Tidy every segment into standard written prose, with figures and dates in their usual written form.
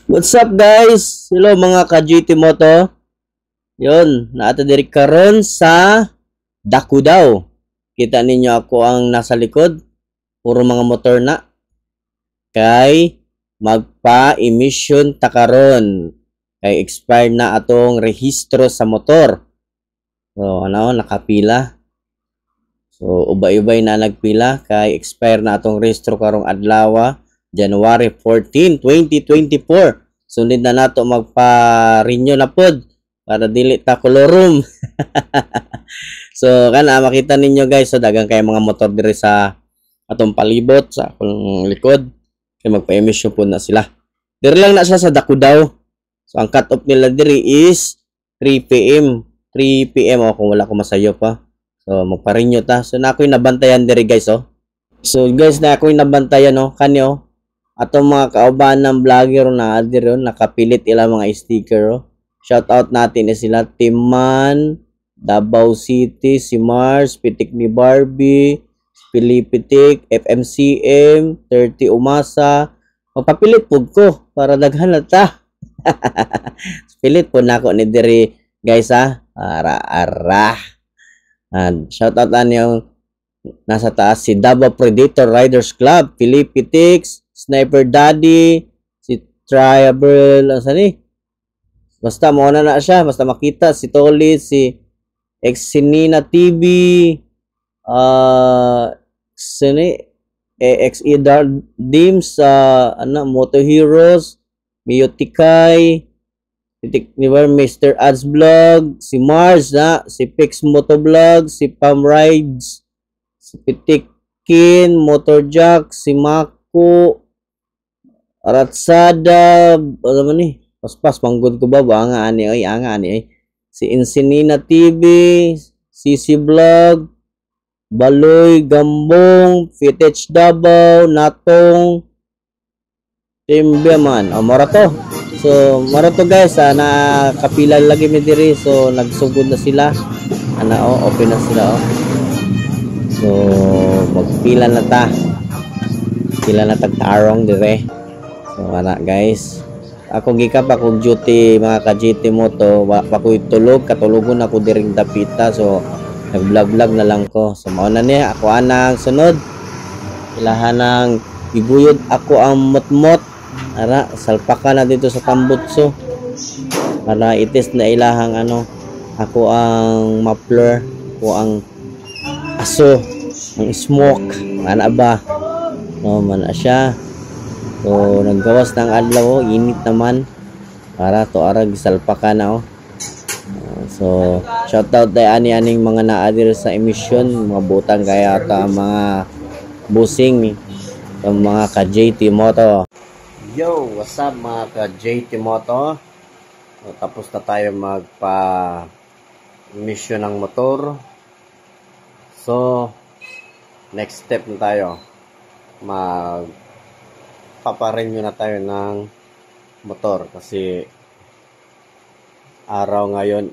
What's up guys? Hello mga ka-GT Moto. Yun, naato diri karon sa Dakudao. Kita ninyo ako ang nasa likod. Puro mga motor na. Kay magpa-emission ta karon. Kay expired na atong rehistro sa motor. So, nakapila. So, ubay-ubay na nagpila. Kay expire na atong rehistro karong adlaw. January 14, 2024. Sunod na nato magpa-renew na pod para dili ta kolorum. So kana makita ninyo guys, so dagang kay mga motor diri sa atong palibot sa akong likod kay magpa-emission po na sila. Diri lang na siya sa Dakudao. So ang cut off nila diri is 3 PM. 3 PM kung wala ko masayo pa. So magpa-renew ta. So na ako'y nabantayan diri guys oh. So guys na ako'y nabantayan oh, kanyo atong mga kauban ng vlogger na adiro nakapilit ila mga sticker oh. Shout out natin sila Timan, Davao City, si Mars, Pitik ni Barbie, Pilipitik, FMCM, 30 Umasa. Magpapilit pud ko para daghan na ta. Pilit po nako ni diri guys ha. Ara. And shout out yung nasa taas si Davao Predator Riders Club, Pilipitix, Sniper Daddy, si Triable, basta mauna na siya, basta makita si Toli, si Exinina TV, EXE Dims, Moto Heroes, Miyotikay, Mr. Ads Vlog, si Mars si Pix Moto Vlog, si Pam Rides, si Pitikin, Motor Jack, si Mako, Aratsada, ano man ni? Paspas manggod ko ba anga ani ay. Si Insinina TV, CC Vlog, Baloy, Gambong, Fitech Davao, Natong, Timbe man. Marato. So, marato guys, nakapila lagi mi diri. So, nagsugod na sila. Open na sila So, magpila na ta. Pila na tag-tarong dire. So, guys. Ako gika pa kung duty mga ka-GT Moto, pa ko tulog, katulogon ako diring dapita. So, nag-vlog na lang ko. So, mauna niya, ako anang sunod. Ilahan ng iguyod ako ang motmot. Salpaka na dito sa Tambutso. Para itis na ilahang ako ang muffler, ako ang aso, ang smoke. Ba? Man siya. So, naggawas ng adlaw, init naman. Para to arag salpaka na So, shout out tayo aning mga naadir sa emission, mga butang kaya ata mga busing ng mga ka-JT Moto. Yo, what's up mga ka-JT Moto? So, tapos na tayo magpa-emission ng motor. So, next step na tayo. Paparenew na tayo ng motor kasi araw ngayon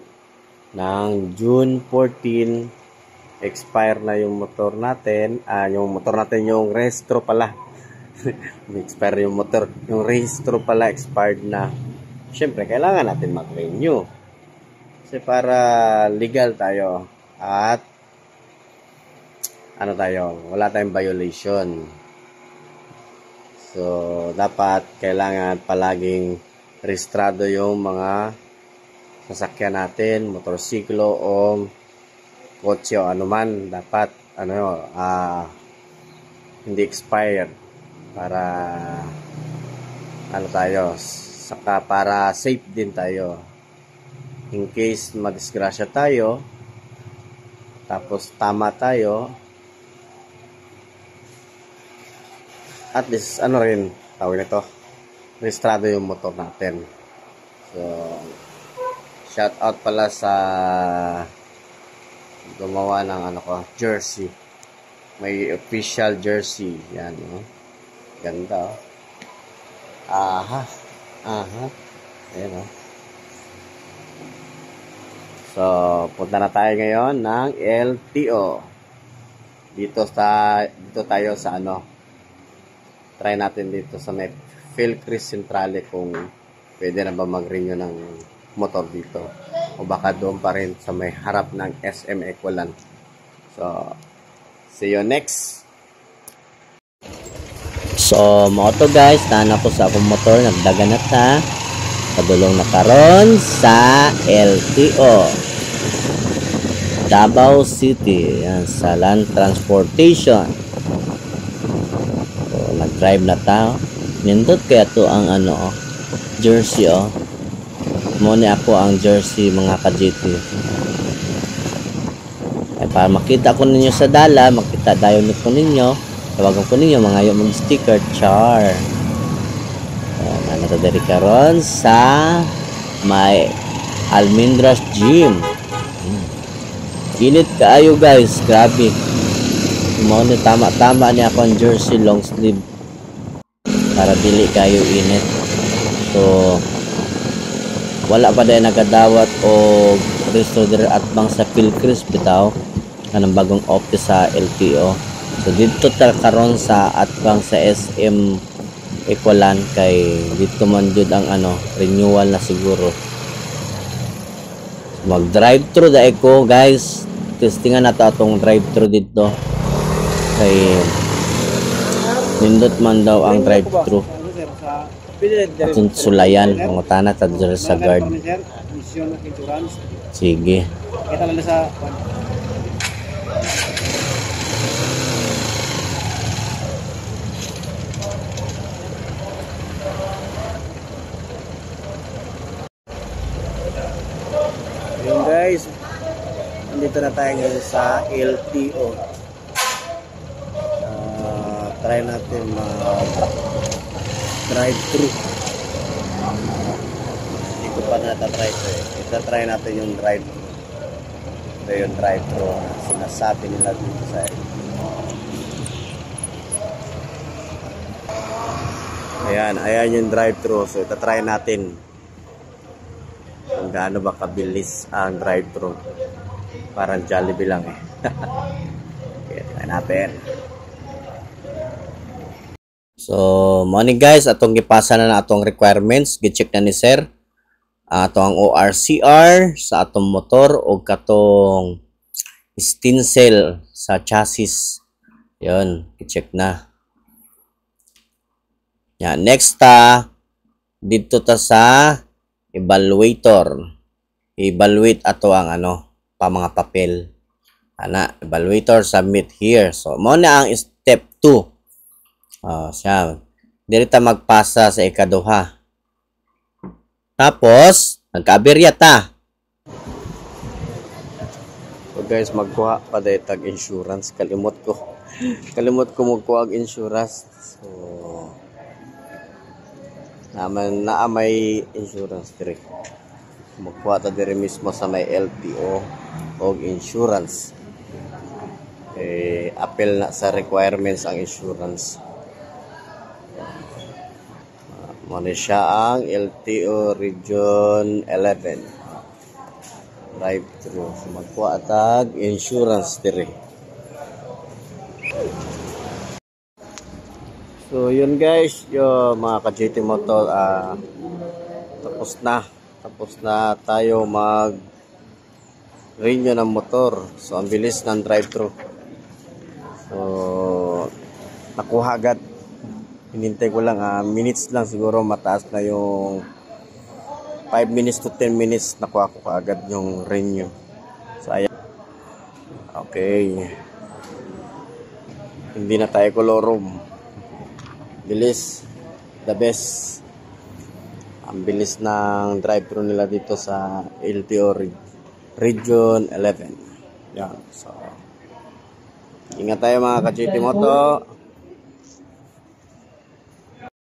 ng June 14 expire na yung motor natin. Yung rehistro pala. Expire yung motor. Yung rehistro pala expired na. Siyempre, kailangan natin mag-renew. Kasi para legal tayo at wala tayong violation. So, dapat kailangan palaging rehistrado yung mga sasakyan natin, motorsiklo o kotse o anuman. Dapat, hindi expired para, saka para safe din tayo. In case madisgrasya tayo, tapos tama tayo, at least tawag nito, rehistrado yung motor natin. So, shout out pala sa gumawa ng jersey. May official jersey. Yan, ganda Aha. Ayan So, punta na tayo ngayon ng LTO. Dito tayo sa try natin dito sa may Philcris Centrale kung pwede na ba mag-renew ng motor dito? O baka doon pa rin sa may harap ng SM Equilan. So, see you next. So, mo to guys, tanan ko sa akong motor, nagdagan na ta. Padulong na karon sa LTO. Davao City, yan, sa land transportation. So, nag-drive na ta. Nindot kaya to ang jersey Muna ako ang jersey mga ka-GT. Ay, para makita ko ninyo sa dala, makita dayon ko ninyo, tawagan ko ninyo mga yung sticker char. Ano dari karon sa may Almendras Gym. Init kaayo guys, grabe. Mo ni tama-tama ni ako ang jersey long sleeve para dili kayo init. So wala pa dahil nagadawat o resto dire at bang sa Pilcris bitaw kanang bagong office sa LTO. So dito ta karon sa atbang sa SM Equilan kay dito man jud ang renewal na siguro. Mag drive thru da ko guys. Testingan nato atong drive thru dito. Kay nindot man daw ang drive thru. Atong sulayan mangutana ta diri sa guard. Sige. Kita lang sa yun guys, nandito na tayo ngayon sa LTO. Try natin drive thru. Hindi ko pa natatry ito Itatry natin yung drive thru. Ito yung drive thru na sinasabi nila dito sa LTO. Ayan yung drive thru. So itatry natin kung gaano ba kabilis ang drive-thru. Parang Jollibee lang Okay, try natin. So, morning guys, atong gipasa na atong requirements, gi-check na ni sir. Ato ang ORCR sa atong motor o katong stencil sa chassis. 'Yon, gi-check na. Yan, next dito ta sa evaluator. Evaluate ato ang pa mga papel. Evaluator, submit here. So, mo na ang step 2. Siya. Dirita magpasa sa ikaduha. Tapos, nagkaaberya ta. So guys, magkuha pa dahil tag insurance. Kalimot ko magkuha ang insurance. So, naamay insurance dire. Magkuha ta dire mismo sa may LTO og insurance. Appeal na sa requirements ang insurance. Muna siya ang LTO Region 11 drive-thru. So, magkuha tag insurance dire. So yun guys, yung mga ka-GT Motor, tapos na tayo mag-renew ng motor. So ang bilis ng drive-thru. So nakuha agad. Hinintay ko lang minutes lang siguro, mataas na yung 5 minutes to 10 minutes nakuha ko agad yung renew. So ayan. Okay. Hindi na tayo kolorum. Bilis, the best. Ang bilis ng drive-thru nila dito sa LTO Region 11. Yan. So, ingat tayo mga ka-GT Moto.